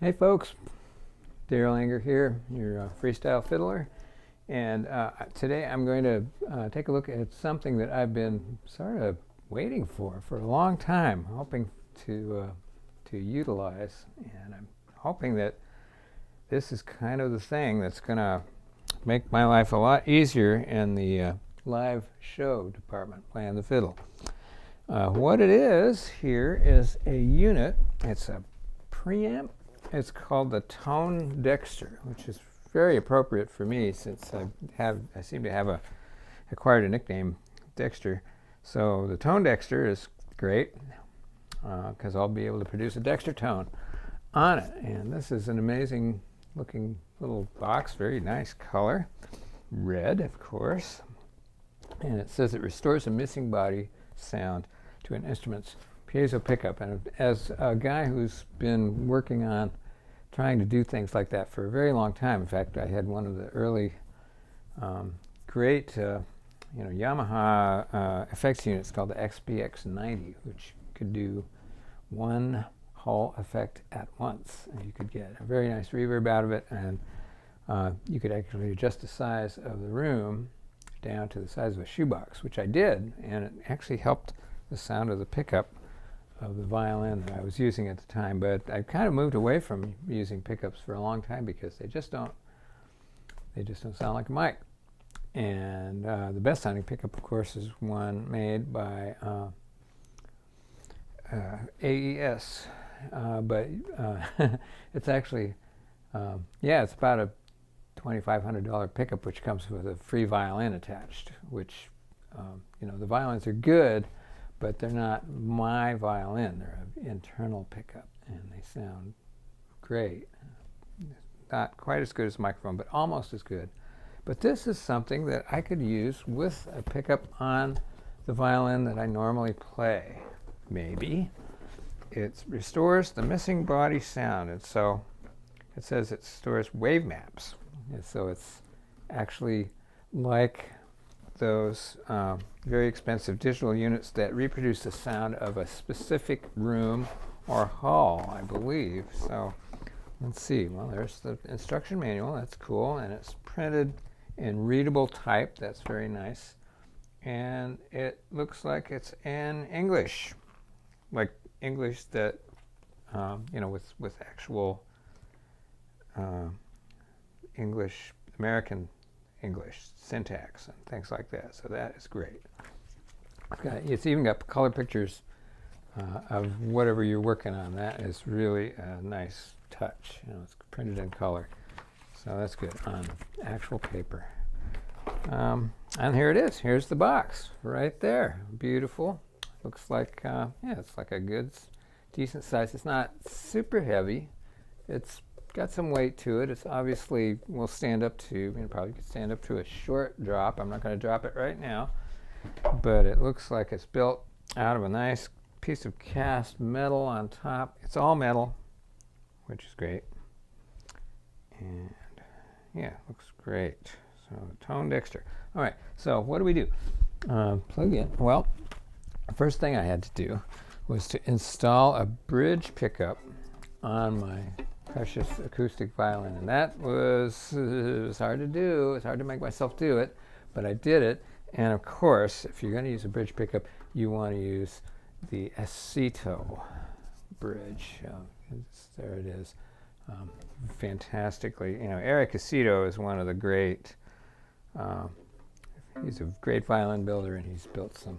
Hey folks, Darol Anger here, your freestyle fiddler, and today I'm going to take a look at something that I've been sort of waiting for a long time, hoping to utilize, and I'm hoping that this is kind of the thing that's going to make my life a lot easier in the live show department, playing the fiddle. What it is here is a unit. It's a preamp. It's called the ToneDexter, which is very appropriate for me since I seem to have acquired a nickname, Dexter. So the ToneDexter is great because I'll be able to produce a Dexter tone on it. And this is an amazing looking little box, very nice color, red of course. And it says it restores a missing body sound to an instrument's piezo pickup. And as a guy who's been working on trying to do things like that for a very long time, in fact, I had one of the early great Yamaha effects units called the XPX90, which could do one whole effect at once. And you could get a very nice reverb out of it, and you could actually adjust the size of the room down to the size of a shoebox, which I did, and it actually helped the sound of the pickup of the violin that I was using at the time. But I kind of moved away from using pickups for a long time because they just don't sound like a mic. And the best sounding pickup, of course, is one made by AES, but it's actually it's about a $2,500 pickup, which comes with a free violin attached, which the violins are good, but they're not my violin. They're an internal pickup, and they sound great. Not quite as good as a microphone, but almost as good. But this is something that I could use with a pickup on the violin that I normally play. Maybe. It restores the missing body sound, and so it says it stores wave maps. And so it's actually like those very expensive digital units that reproduce the sound of a specific room or hall, I believe. So let's see. Well, there's the instruction manual. That's cool, and it's printed in readable type. That's very nice. And it looks like it's in English, like English that with actual English, American English syntax and things like that. So that is great. It's even got color pictures of whatever you're working on. That is really a nice touch. It's printed in color. So that's good on actual paper. And here it is. Here's the box right there. Beautiful. Looks like, it's like a good, decent size. It's not super heavy. It's got some weight to it. It's obviously will stand up to, probably could stand up to a short drop. I'm not going to drop it right now, but it looks like it's built out of a nice piece of cast metal on top. It's all metal, which is great. And yeah, looks great. So ToneDexter. All right, so what do we do? Plug in. Well, the first thing I had to do was to install a bridge pickup on my precious acoustic violin, and that was hard to do. It's hard to make myself do it, but I did it. And of course, if you're going to use a bridge pickup, you want to use the Aceto bridge. There it is. Fantastically, Eric Aceto is one of the great. He's a great violin builder, and he's built some.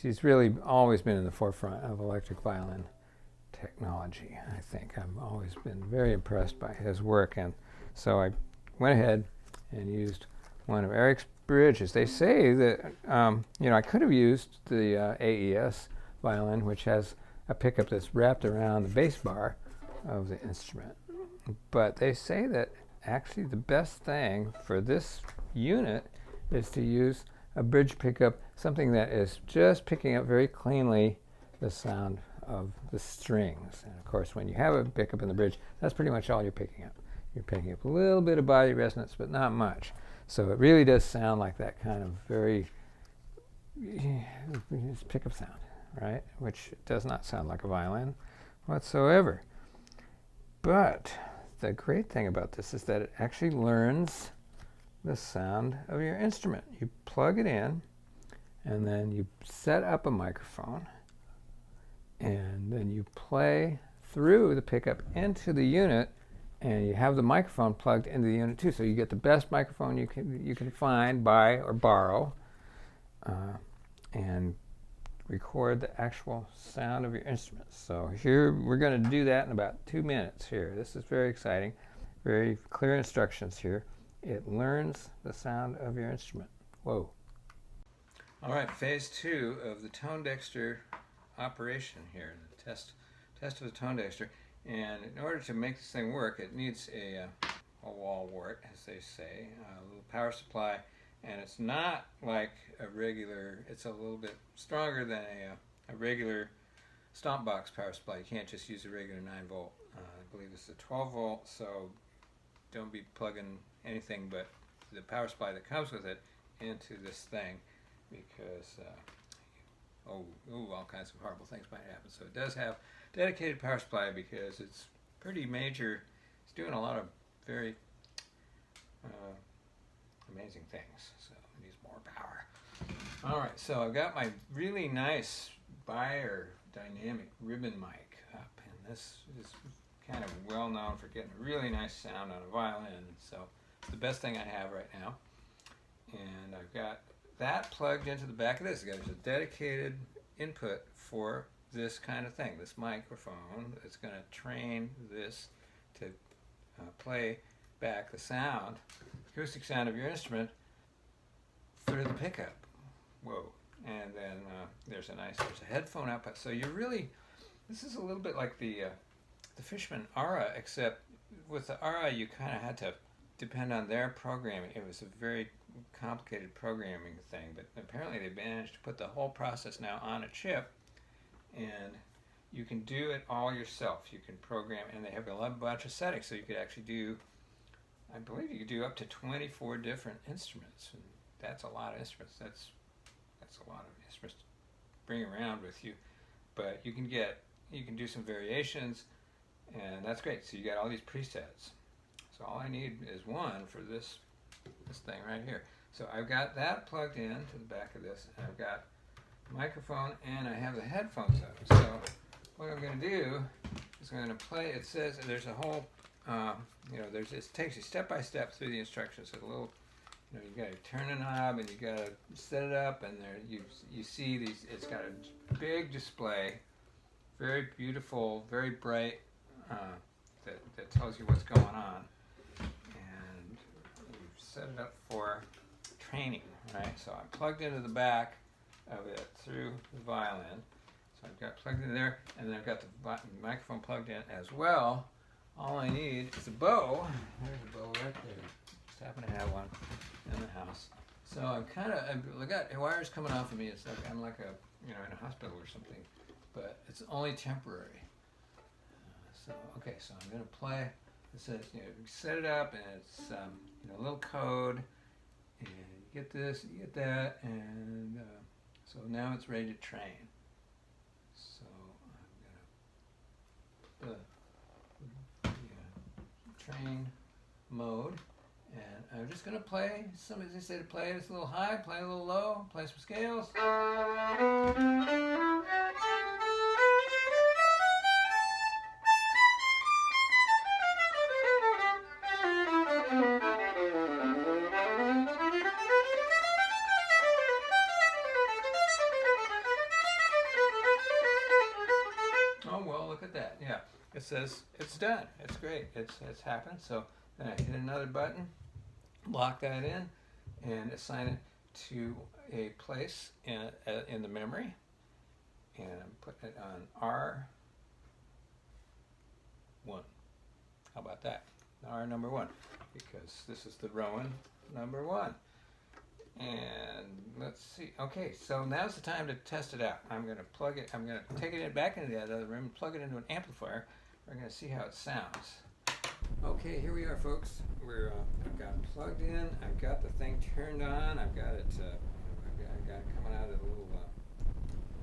He's really always been in the forefront of electric violin technology. I think I've always been very impressed by his work, and so I went ahead and used one of Eric's bridges. They say that I could have used the AES violin, which has a pickup that's wrapped around the bass bar of the instrument, but they say that actually the best thing for this unit is to use a bridge pickup, something that is just picking up very cleanly the sound of the strings. And of course, when you have a pickup in the bridge, that's pretty much all you're picking up. You're picking up a little bit of body resonance, but not much. So it really does sound like that kind of very pickup sound, right? Which does not sound like a violin whatsoever. But the great thing about this is that it actually learns the sound of your instrument. You plug it in, and then you set up a microphone, and then you play through the pickup into the unit, and you have the microphone plugged into the unit too. So you get the best microphone you can find, buy, or borrow, and record the actual sound of your instruments. So here we're going to do that in about 2 minutes here. This is very exciting. Very clear instructions here. It learns the sound of your instrument. Whoa. All right, phase 2 of the ToneDexter operation here, the test of the ToneDexter. And in order to make this thing work, it needs a wall wart, as they say, a little power supply. And it's not like a regular, it's a little bit stronger than a regular stomp box power supply. You can't just use a regular 9-volt. I believe this is a 12-volt, so don't be plugging anything but the power supply that comes with it into this thing, because all kinds of horrible things might happen. So it does have dedicated power supply because it's pretty major. It's doing a lot of very amazing things, so it needs more power. All right, so I've got my really nice Beyer dynamic ribbon mic up, and this is kind of well known for getting a really nice sound on a violin, so it's the best thing I have right now. And I've got that plugged into the back of this. There's a dedicated input for this kind of thing, this microphone. It's going to train this to play back the sound, acoustic sound of your instrument through the pickup. Whoa. And then there's a headphone output. So you're really, this is a little bit like the Fishman Aura, except with the Aura you kind of had to depend on their programming. It was a very complicated programming thing, but apparently they managed to put the whole process now on a chip, and you can do it all yourself. You can program, and they have a bunch of settings, so you could actually do, I believe you could do up to 24 different instruments, and that's a lot of instruments. That's a lot of instruments to bring around with you, but you can do some variations, and that's great. So you got all these presets. So all I need is one for this thing right here. So I've got that plugged in to the back of this, and I've got the microphone, and I have the headphones up. So what I'm going to do is I'm going to play. It says there's a whole, it takes you step by step through the instructions. So the little, you got to turn the knob, and you got to set it up, and there you see these. It's got a big display, very beautiful, very bright, that tells you what's going on. Set it up for training, right? So I'm plugged into the back of it through the violin. So I've got plugged in there, and then I've got the microphone plugged in as well. All I need is a bow. There's a bow right there. Just happen to have one in the house. So I've got wires coming off of me. It's like I'm like in a hospital or something, but it's only temporary. So I'm going to play. It says, set it up, and it's a little code, and you get this, you get that, and so now it's ready to train. So I'm going to put the train mode, and I'm just going to play. Somebody say to play this a little high, play a little low, play some scales. It says it's done. It's great. It's happened. So then I hit another button, lock that in, and assign it to a place in the memory, and put it on R1. How about that? R number 1, because this is the Rowan number 1. And let's see. Okay, so now's the time to test it out. I'm going to plug it. I'm going to take it back into the other room, plug it into an amplifier. We're going to see how it sounds. Okay, here we are, folks. I've got it plugged in. I've got the thing turned on. I've got it. I've got it coming out of the little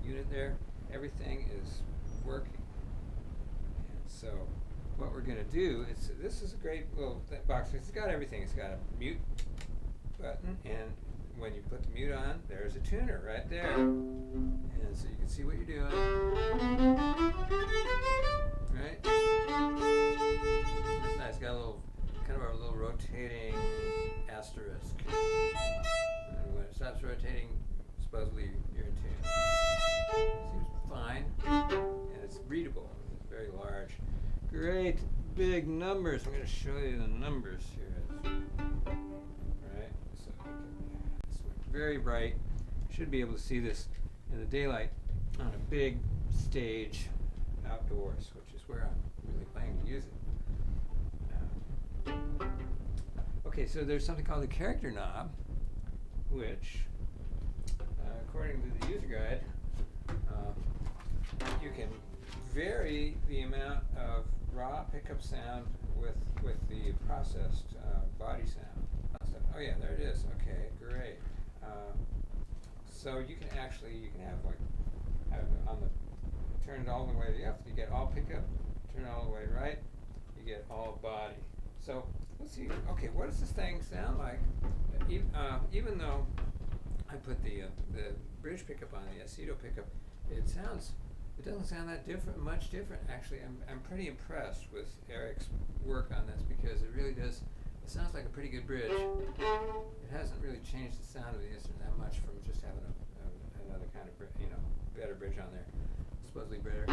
unit there. Everything is working. And so what we're going to do is, this is a great little box. It's got everything. It's got a mute button, and when you put the mute on, there's a tuner right there. And so you can see what you're doing. Right? That's nice. It's got a little, kind of a little rotating asterisk. And when it stops rotating, supposedly you're in tune. Seems fine. And it's readable. It's very large. Great big numbers. I'm going to show you the numbers here. Right? So it's very bright. You should be able to see this in the daylight on a big stage outdoors, which is where I'm really planning to use it. Okay, so there's something called the character knob, which, according to the user guide, you can vary the amount of raw pickup sound with the processed body sound. Oh yeah, there it is. Okay, great. So you can have like turn it all the way left, you get all pickup. Turn it all the way right, you get all body. So let's see. Okay, what does this thing sound like? Even though I put the bridge pickup on, the Aceto pickup, it doesn't sound that much different. Actually, I'm pretty impressed with Eric's work on this, because it really does. It sounds like a pretty good bridge. It hasn't really changed the sound of the instrument that much from just having another kind of better bridge on there, supposedly better.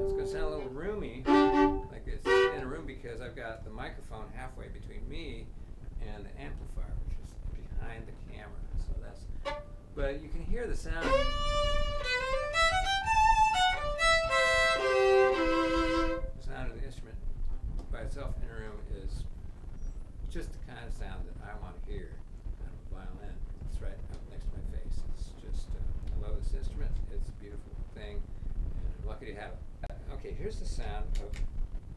It's going to sound a little roomy, like it's in a room, because I've got the microphone halfway between me and the amplifier, which is behind the camera. So but you can hear the sound. The sound of the instrument by itself in a room is just the kind of sound that I want to hear out of a violin. It's right up next to my face. It's just, I love this instrument. It's a beautiful thing, and I'm lucky to have it. Okay, here's the sound of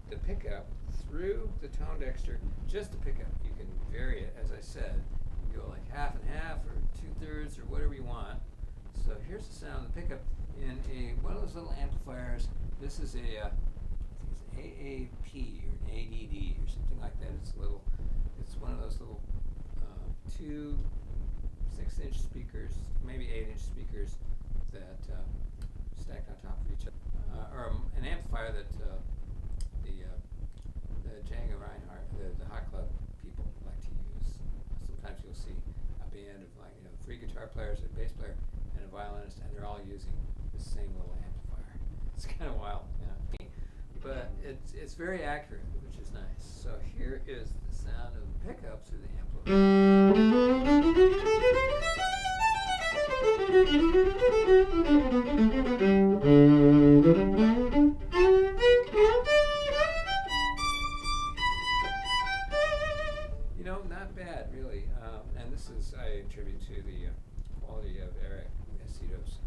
the pickup through the ToneDexter, just the pickup. You can vary it, as I said. You can go like half and half, or 2/3, or whatever you want. So here's the sound of the pickup in one of those little amplifiers. This is I think it's AAP or an ADD or something like that. It's one of those little 2 6-inch speakers, maybe 8-inch speakers that stacked on top of each other, or an amplifier that the Django Reinhardt, the hot club people like to use. Sometimes you'll see a band of 3 guitar players, a bass player, and a violinist, and they're all using the same little amplifier. It's kind of wild, but it's very accurate, which is nice. So here is the sound of the pickup through the amplifier. Not bad, really. And this is, I attribute to the quality of Eric Aceto's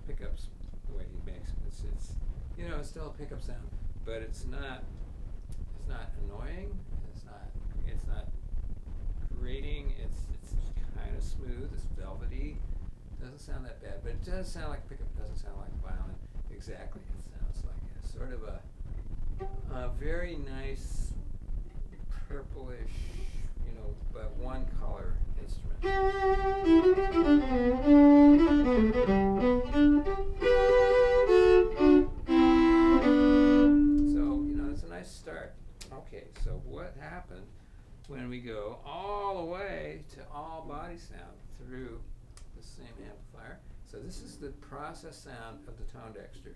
pickups, the way he makes it. It's still a pickup sound, but it's not annoying. It's not grating. It's kind of smooth. It's velvety. It doesn't sound that bad, but it does sound like a pickup. It doesn't sound like a violin. Exactly. It sounds like a sort of a very nice purplish, but one color instrument. So, it's a nice start. Okay, so what happened when we go all the way to all body sound through the same amplifier? So this is the process sound of the ToneDexter.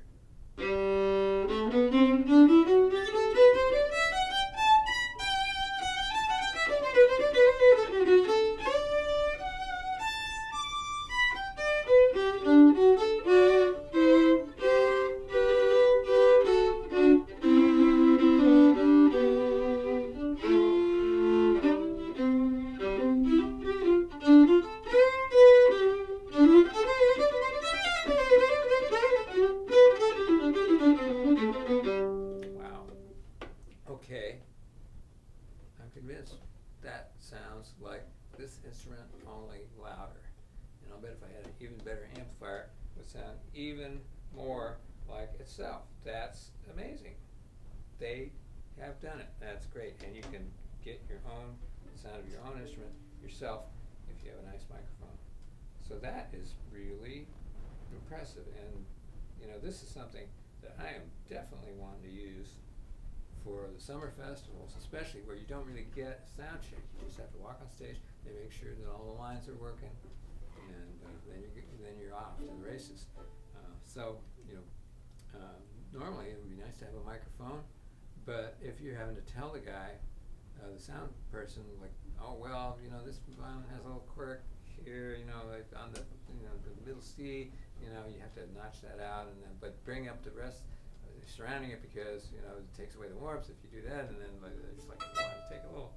Wow. bet if I had an even better amplifier, it would sound even more like itself. That's amazing. They have done it. That's great. And you can get your own sound of your own instrument yourself if you have a nice microphone. So that is really impressive. And you know, this is something that I am definitely wanting to use for the summer festivals, especially where you don't really get a sound check. You just have to walk on stage, they make sure that all the lines are working, and then you're off to the races. So you know, normally it would be nice to have a microphone, but if you're having to tell the guy, the sound person, like, oh well, you know, this violin has a little quirk here, you know, like on the the middle C, you know, you have to notch that out, and then but bring up the rest surrounding it, because you know it takes away the warmth if you do that, and then like, it's like you want to take a little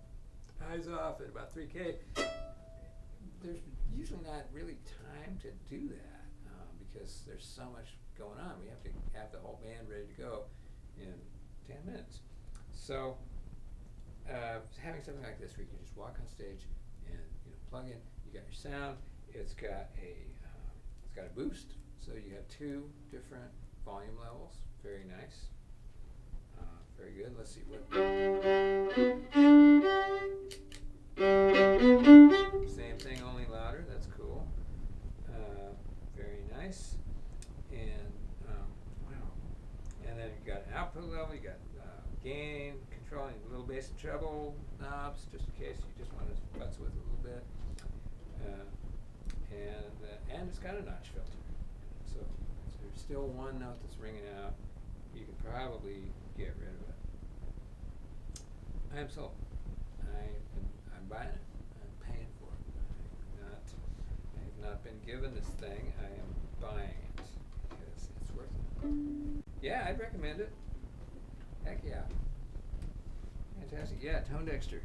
eyes off at about 3K. There's usually not really time to do that because there's so much going on. We have to have the whole band ready to go in 10 minutes. So having something like this where you can just walk on stage and plug in, you got your sound. It's got a boost, so you have 2 different volume levels. Very nice. Very good. Let's see what. Same thing, only louder. That's cool. Very nice. And wow. And then you got an output level. You got gain, control, and little bass and treble knobs, just in case you just want to futz with it a little bit. And it's got a notch filter. So there's still one note that's ringing out. You could probably get rid of it. I am sold. I'm buying it. I'm paying for it. I have not been given this thing. I am buying it because it's worth it. Yeah, I'd recommend it. Heck yeah. Fantastic. Yeah, ToneDexter.